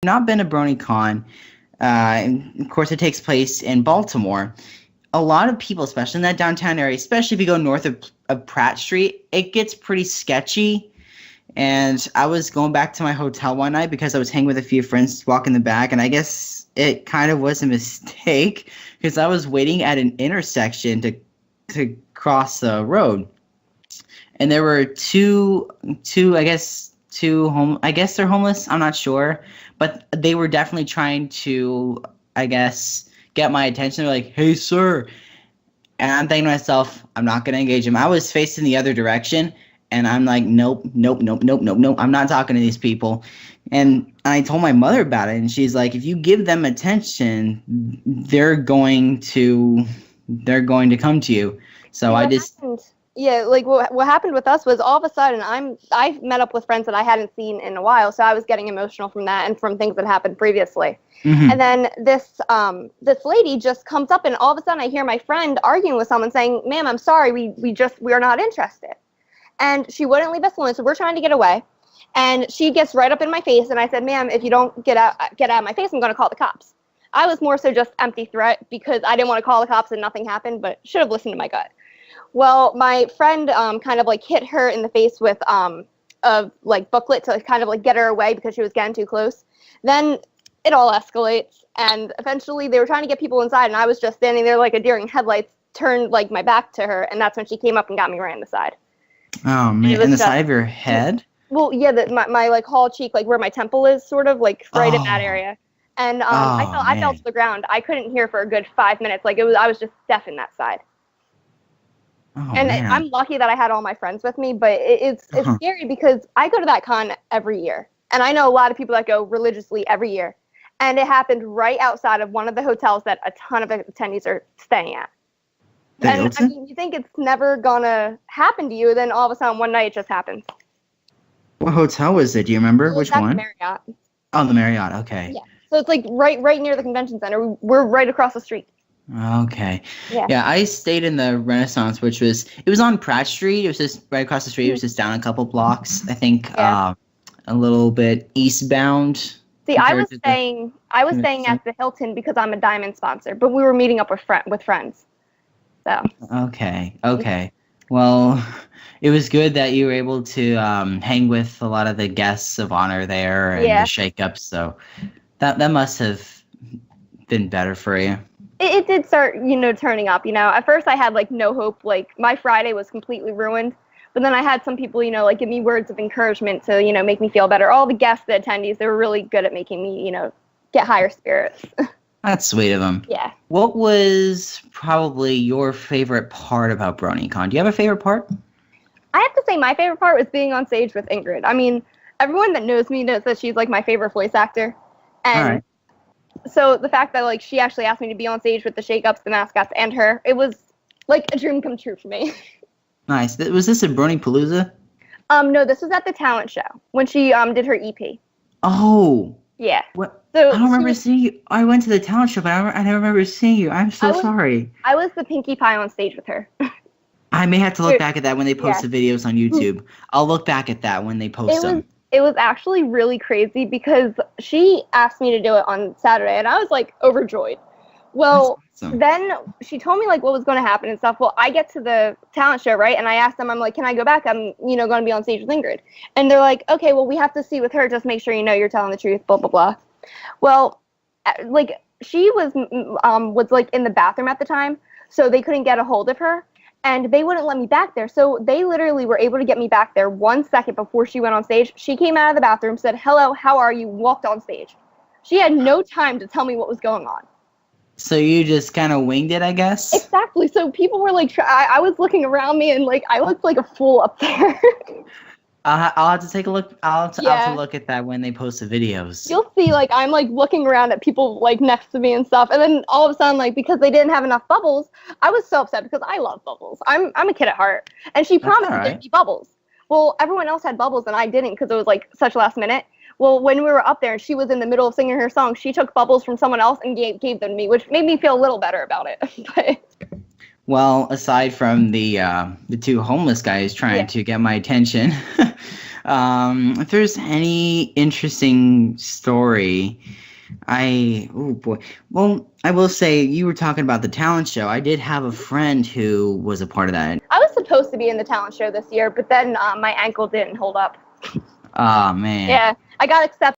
not been to BronyCon, and of course it takes place in Baltimore. A lot of people, especially in that downtown area, especially if you go north of Pratt Street, it gets pretty sketchy. And I was going back to my hotel one night because I was hanging with a few friends walking the back, and I guess it kind of was a mistake because I was waiting at an intersection to cross the road. And there were two I guess they're homeless, I'm not sure, but they were definitely trying to, I guess, get my attention. They're like, "Hey, sir." And I'm thinking to myself, I'm not going to engage him. I was facing the other direction, and I'm like, nope. I'm not talking to these people. And I told my mother about it, and she's like, if you give them attention, they're going to come to you. So I just... Yeah, like what happened with us was all of a sudden I met up with friends that I hadn't seen in a while, so I was getting emotional from that and from things that happened previously. Mm-hmm. And then this lady just comes up, and all of a sudden I hear my friend arguing with someone saying, "Ma'am, I'm sorry, we're not interested." And she wouldn't leave us alone, so we're trying to get away. And she gets right up in my face, and I said, "Ma'am, if you don't get out of my face, I'm going to call the cops." I was more so just empty threat because I didn't want to call the cops and nothing happened, but should have listened to my gut. Well, my friend kind of like hit her in the face with a like booklet to kind of like get her away because she was getting too close. Then it all escalates, and eventually they were trying to get people inside, and I was just standing there like a deer in headlights, turned like my back to her, and that's when she came up and got me right in the side. Oh man, in the side of your head? Well, yeah, my like hollow cheek, like where my temple is, sort of like right in that area. And I fell to the ground. I couldn't hear for a good 5 minutes. Like I was just deaf in that side. Oh, and man. I'm lucky that I had all my friends with me, but it's scary because I go to that con every year. And I know a lot of people that go religiously every year. And it happened right outside of one of the hotels that a ton of attendees are staying at. And I mean, you think it's never gonna happen to you, then all of a sudden one night it just happens. What hotel was it? Do you remember? Which one? The Marriott. Oh, the Marriott. Okay. Yeah. So it's like right near the convention center. We're right across the street. Okay. Yeah, I stayed in the Renaissance, which was on Pratt Street. It was just right across the street. It was just down a couple blocks. I think a little bit eastbound. See, I was staying at the Hilton because I'm a Diamond sponsor, but we were meeting up with friends. So. Okay. Well, it was good that you were able to hang with a lot of the guests of honor there and the shake-ups. So that must have been better for you. It did start, turning up. At first I had like no hope. Like my Friday was completely ruined. But then I had some people, like give me words of encouragement to, make me feel better. All the guests, the attendees, they were really good at making me, get higher spirits. That's sweet of them. Yeah. What was probably your favorite part about BronyCon? Do you have a favorite part? I have to say my favorite part was being on stage with Ingrid. I mean, everyone that knows me knows that she's like my favorite voice actor. And all right. So the fact that like she actually asked me to be on stage with the Shake-Ups, the mascots, and her, it was like a dream come true for me. Nice. Was this at Brony-Palooza? No, this was at the talent show when she did her EP. Oh. Yeah. What? So I don't remember seeing you. I went to the talent show, but I never remember seeing you. I'm so sorry. I was the Pinkie Pie on stage with her. I may have to look back at that when they post the videos on YouTube. I'll look back at that when they post them. It was actually really crazy because she asked me to do it on Saturday, and I was like overjoyed. Well, awesome. Then she told me like what was going to happen and stuff. Well, I get to the talent show, right? And I asked them, I'm like, can I go back? I'm, going to be on stage with Ingrid. And they're like, okay, well, we have to see with her. Just make sure you're telling the truth, blah, blah, blah. Well, like she was like in the bathroom at the time, so they couldn't get a hold of her. And they wouldn't let me back there. So they literally were able to get me back there 1 second before she went on stage. She came out of the bathroom, said, hello, how are you? Walked on stage. She had no time to tell me what was going on. So you just kind of winged it, I guess? Exactly. So people were like, I was looking around me and like, I looked like a fool up there. I'll have to take a look. I'll have to look at that when they post the videos. You'll see, like, I'm, like, looking around at people, like, next to me and stuff. And then all of a sudden, like, because they didn't have enough bubbles, I was so upset because I love bubbles. I'm a kid at heart. And she promised there'd be bubbles. Well, everyone else had bubbles and I didn't because it was, like, such last minute. Well, when we were up there and she was in the middle of singing her song, she took bubbles from someone else and gave them to me, which made me feel a little better about it. But... Well, aside from the two homeless guys trying to get my attention, If there's any interesting story, oh boy. Well, I will say you were talking about the talent show. I did have a friend who was a part of that. I was supposed to be in the talent show this year, but then my ankle didn't hold up. Oh man. Yeah, I got accepted